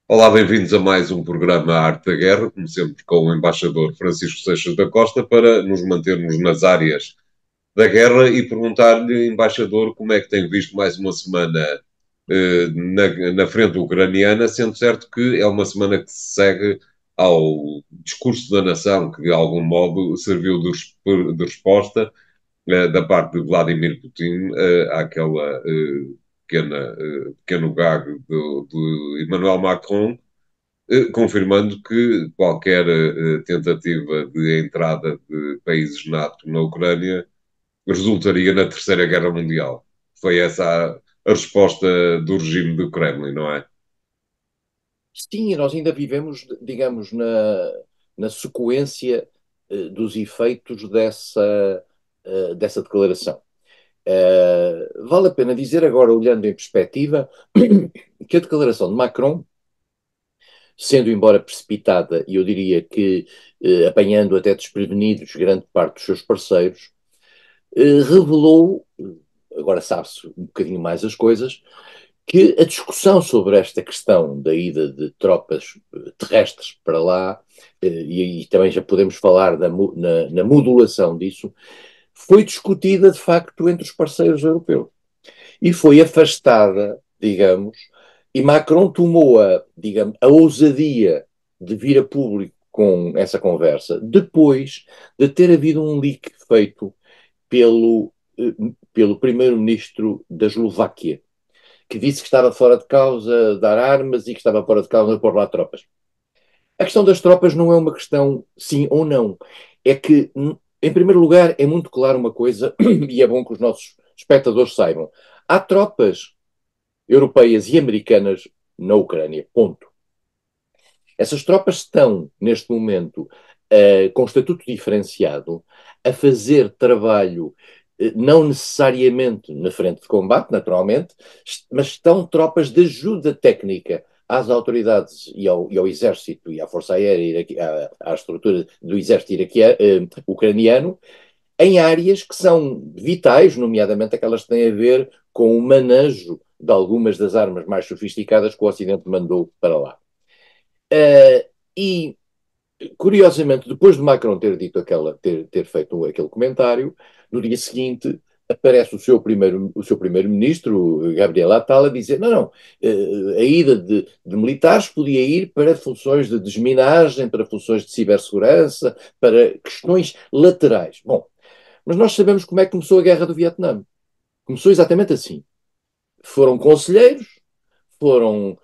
Olá, bem-vindos a mais um programa Arte da Guerra, como sempre com o embaixador Francisco Seixas da Costa, para nos mantermos nas áreas da guerra e perguntar-lhe, embaixador, como é que tem visto mais uma semana na frente ucraniana, sendo certo que é uma semana que se segue ao discurso da nação, que de algum modo serviu de resposta da parte de Vladimir Putin àquela pequeno gag de Emmanuel Macron, confirmando que qualquer tentativa de entrada de países NATO na Ucrânia resultaria na Terceira Guerra Mundial. Foi essa a resposta do regime do Kremlin, não é? Sim, nós ainda vivemos, digamos, na sequência dos efeitos dessa declaração. Vale a pena dizer agora, olhando em perspectiva, que a declaração de Macron, sendo embora precipitada, e eu diria que apanhando até desprevenidos grande parte dos seus parceiros, revelou, agora sabe-se um bocadinho mais as coisas, que a discussão sobre esta questão da ida de tropas terrestres para lá, e também já podemos falar na modulação disso, foi discutida de facto entre os parceiros europeus e foi afastada, digamos, e Macron tomou digamos, a ousadia de vir a público com essa conversa depois de ter havido um leak feito pelo, eh, pelo primeiro-ministro da Eslováquia, que disse que estava fora de causa dar armas e que estava fora de causa pôr lá tropas. A questão das tropas não é uma questão sim ou não. É que, em primeiro lugar, é muito claro uma coisa, e é bom que os nossos espectadores saibam. Há tropas europeias e americanas na Ucrânia. Ponto. Essas tropas estão, neste momento, com estatuto diferenciado, a fazer trabalho não necessariamente na frente de combate, naturalmente, mas estão tropas de ajuda técnica às autoridades e ao exército e à força aérea, à estrutura do exército ucraniano, em áreas que são vitais, nomeadamente aquelas que têm a ver com o manejo de algumas das armas mais sofisticadas que o Ocidente mandou para lá. E curiosamente, depois de Macron ter dito ter feito aquele comentário, no dia seguinte aparece o seu primeiro-ministro, Gabriel Attal, a dizer: não, não, a ida de militares podia ir para funções de desminagem, para funções de cibersegurança, para questões laterais. Bom, mas nós sabemos como é que começou a guerra do Vietnã. Começou exatamente assim. Foram conselheiros, foram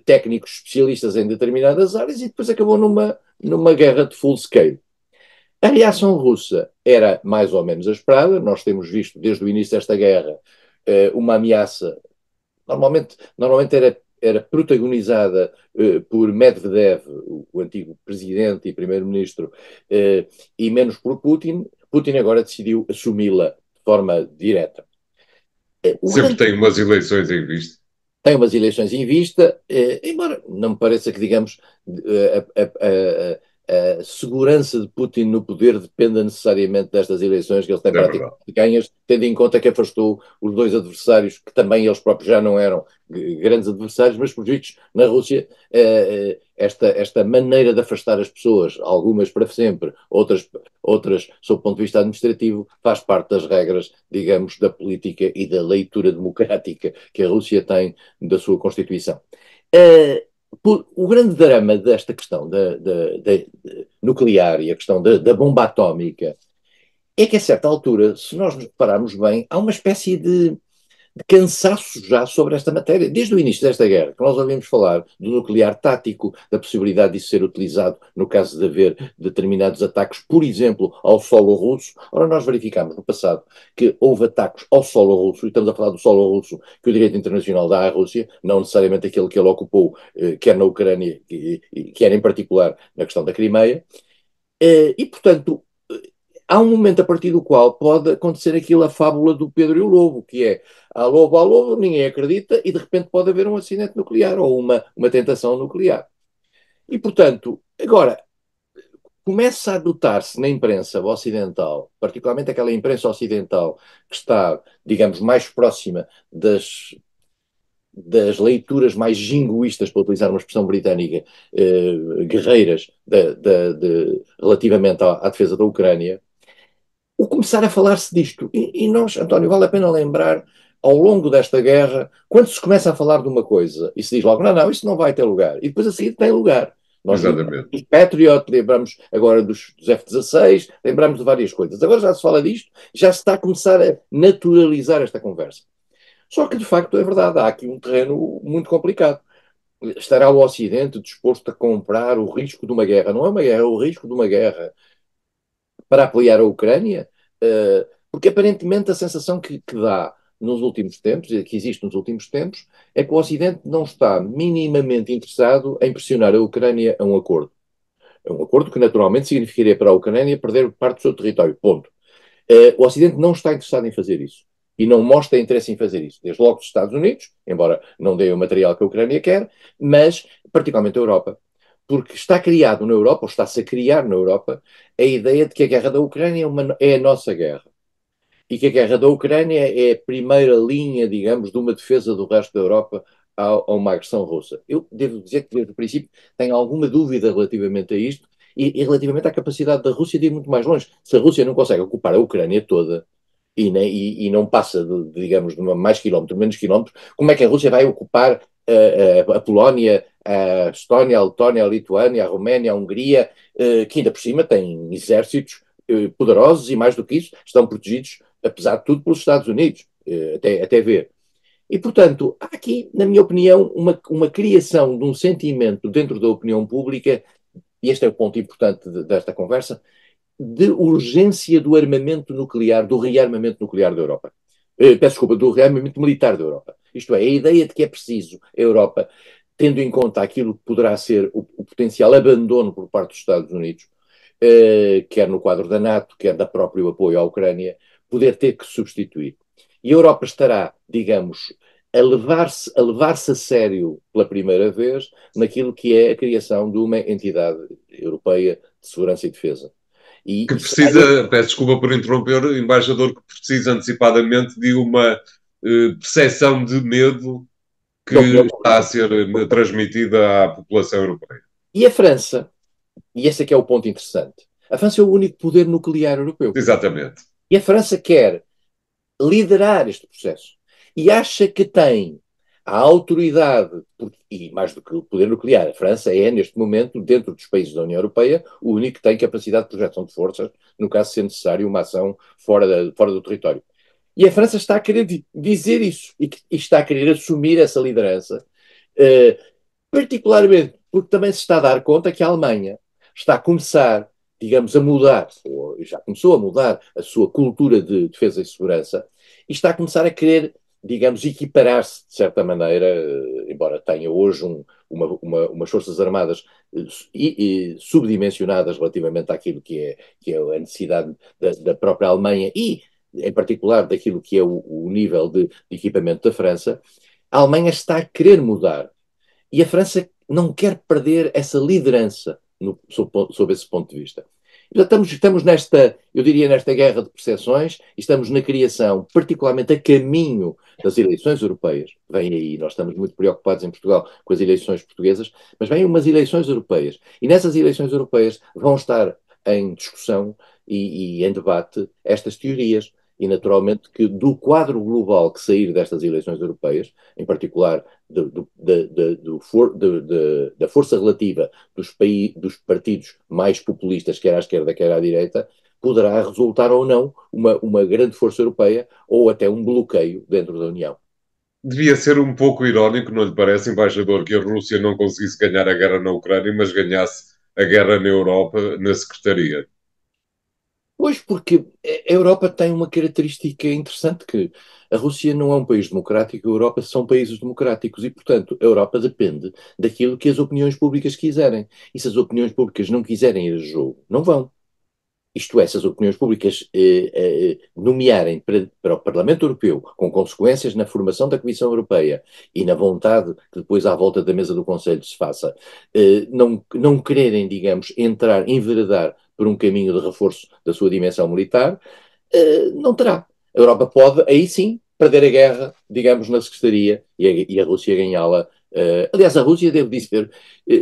técnicos especialistas em determinadas áreas e depois acabou numa guerra de full scale. A reação russa era mais ou menos a esperada. Nós temos visto desde o início desta guerra uma ameaça, normalmente era protagonizada por Medvedev, o antigo presidente e primeiro-ministro, e menos por Putin. Putin agora decidiu assumi-la de forma direta. O Sempre grande tem umas eleições em vista. Tem umas eleições em vista, embora não me pareça que, digamos, a segurança de Putin no poder dependa necessariamente destas eleições, que eles têm É verdade. praticamente ganhas, tendo em conta que afastou os dois adversários, que também eles próprios já não eram grandes adversários, mas, por vistos, na Rússia, esta maneira de afastar as pessoas, algumas para sempre, outras, sob o ponto de vista administrativo, faz parte das regras, digamos, da política e da leitura democrática que a Rússia tem da sua Constituição. O grande drama desta questão da nuclear e a questão da bomba atómica é que, a certa altura, se nós nos repararmos bem, há uma espécie de cansaço já sobre esta matéria. Desde o início desta guerra, que nós ouvimos falar do nuclear tático, da possibilidade disso ser utilizado no caso de haver determinados ataques, por exemplo, ao solo russo. Ora, nós verificamos no passado que houve ataques ao solo russo, e estamos a falar do solo russo que o direito internacional dá à Rússia, não necessariamente aquele que ele ocupou, quer na Ucrânia, quer em particular na questão da Crimeia. E, portanto, há um momento a partir do qual pode acontecer aquilo, a fábula do Pedro e o Lobo, que é há lobo, ninguém acredita, e de repente pode haver um acidente nuclear ou uma tentação nuclear. E, portanto, agora, começa a adotar-se na imprensa ocidental, particularmente aquela imprensa ocidental que está, digamos, mais próxima das, das leituras mais jingoístas, para utilizar uma expressão britânica, guerreiras relativamente à defesa da Ucrânia, o começar a falar-se disto. E nós, António, vale a pena lembrar, ao longo desta guerra, quando se começa a falar de uma coisa e se diz logo, não, não, isso não vai ter lugar. E depois a seguir tem lugar. Nós lembramos Exatamente. dos Patriot, lembramos agora dos F-16, lembramos de várias coisas. Agora já se fala disto, já se está a começar a naturalizar esta conversa. Só que, de facto, é verdade, há aqui um terreno muito complicado. Estará o Ocidente disposto a comprar o risco de uma guerra? Não é uma guerra, é o risco de uma guerra para apoiar a Ucrânia? Porque aparentemente a sensação que dá nos últimos tempos, e que existe nos últimos tempos, é que o Ocidente não está minimamente interessado em pressionar a Ucrânia a um acordo. É um acordo que naturalmente significaria para a Ucrânia perder parte do seu território. Ponto. O Ocidente não está interessado em fazer isso. E não mostra interesse em fazer isso. Desde logo dos Estados Unidos, embora não dê o material que a Ucrânia quer, mas particularmente a Europa. Porque está criado na Europa, ou está-se a criar na Europa, a ideia de que a guerra da Ucrânia é a nossa guerra. E que a guerra da Ucrânia é a primeira linha, digamos, de uma defesa do resto da Europa a uma agressão russa. Eu devo dizer que, desde o princípio, tenho alguma dúvida relativamente a isto e relativamente à capacidade da Rússia de ir muito mais longe. Se a Rússia não consegue ocupar a Ucrânia toda e não passa, digamos, de mais quilómetro, menos quilómetro, como é que a Rússia vai ocupar a Polónia, a Estónia, a Letónia, a Lituânia, a Roménia, a Hungria, que ainda por cima têm exércitos poderosos e, mais do que isso, estão protegidos, apesar de tudo, pelos Estados Unidos, até ver. E, portanto, há aqui, na minha opinião, uma criação de um sentimento dentro da opinião pública, e este é o ponto importante desta conversa, de urgência do armamento nuclear, do rearmamento nuclear da Europa. Peço desculpa, do rearmamento militar da Europa. Isto é, a ideia de que é preciso a Europa, tendo em conta aquilo que poderá ser o potencial abandono por parte dos Estados Unidos, quer no quadro da NATO, quer da próprio apoio à Ucrânia, poder ter que substituir. E a Europa estará, digamos, a levar-se a sério pela primeira vez naquilo que é a criação de uma entidade europeia de segurança e defesa. Que E será precisa, peço desculpa por interromper, embaixador, que precisa antecipadamente de uma percepção de medo que da opinião está a pública. ser transmitida à população europeia. E a França, e esse é que é o ponto interessante, a França é o único poder nuclear europeu. Exatamente. E a França quer liderar este processo. E acha que tem a autoridade, e mais do que o poder nuclear, a França é, neste momento, dentro dos países da União Europeia, o único que tem capacidade de projeção de forças, no caso de ser necessário uma ação fora do território. E a França está a querer dizer isso, e está a querer assumir essa liderança, eh, particularmente porque também se está a dar conta que a Alemanha está a começar, digamos, a mudar, ou já começou a mudar a sua cultura de defesa e segurança, e está a começar a querer, digamos, equiparar-se, de certa maneira, embora tenha hoje umas forças armadas subdimensionadas relativamente àquilo que é a necessidade da própria Alemanha e, em particular, daquilo que é o nível de equipamento da França, a Alemanha está a querer mudar. E a França não quer perder essa liderança sob esse ponto de vista. Estamos nesta, eu diria, nesta guerra de percepções e estamos na criação, particularmente a caminho das eleições europeias. Vem aí, nós estamos muito preocupados em Portugal com as eleições portuguesas, mas vêm umas eleições europeias. E nessas eleições europeias vão estar em discussão e em debate estas teorias. E, naturalmente, que do quadro global que sair destas eleições europeias, em particular da força relativa dos partidos mais populistas, quer à esquerda, quer à direita, poderá resultar ou não uma grande força europeia ou até um bloqueio dentro da União. Devia ser um pouco irónico, não lhe parece, embaixador, que a Rússia não conseguisse ganhar a guerra na Ucrânia, mas ganhasse a guerra na Europa, na Secretaria. Pois, porque a Europa tem uma característica interessante, que a Rússia não é um país democrático, a Europa são países democráticos e, portanto, a Europa depende daquilo que as opiniões públicas quiserem. E se as opiniões públicas não quiserem ir a jogo, não vão. Isto é, se as opiniões públicas nomearem para o Parlamento Europeu, com consequências na formação da Comissão Europeia e na vontade que depois à volta da mesa do Conselho se faça, não quererem, digamos, enveredar por um caminho de reforço da sua dimensão militar, não terá. A Europa pode, aí sim, perder a guerra, digamos, na Secretaria e a Rússia ganhá-la. Aliás, a Rússia, devo dizer,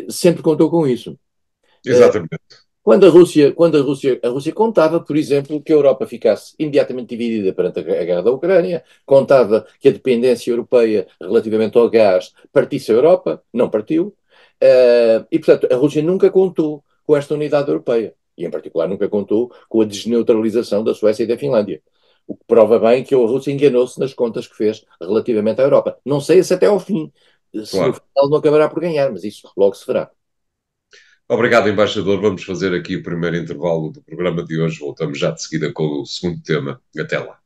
sempre contou com isso. Exatamente. Quando a Rússia contava, por exemplo, que a Europa ficasse imediatamente dividida perante a guerra da Ucrânia, contava que a dependência europeia relativamente ao gás partisse a Europa, não partiu, e, portanto, a Rússia nunca contou com esta unidade europeia, e, em particular, nunca contou com a desneutralização da Suécia e da Finlândia. O que prova bem que a Rússia enganou-se nas contas que fez relativamente à Europa. Não sei se até ao fim, se no Claro. final não acabará por ganhar, mas isso logo se verá. Obrigado, embaixador. Vamos fazer aqui o primeiro intervalo do programa de hoje. Voltamos já de seguida com o segundo tema. Até lá.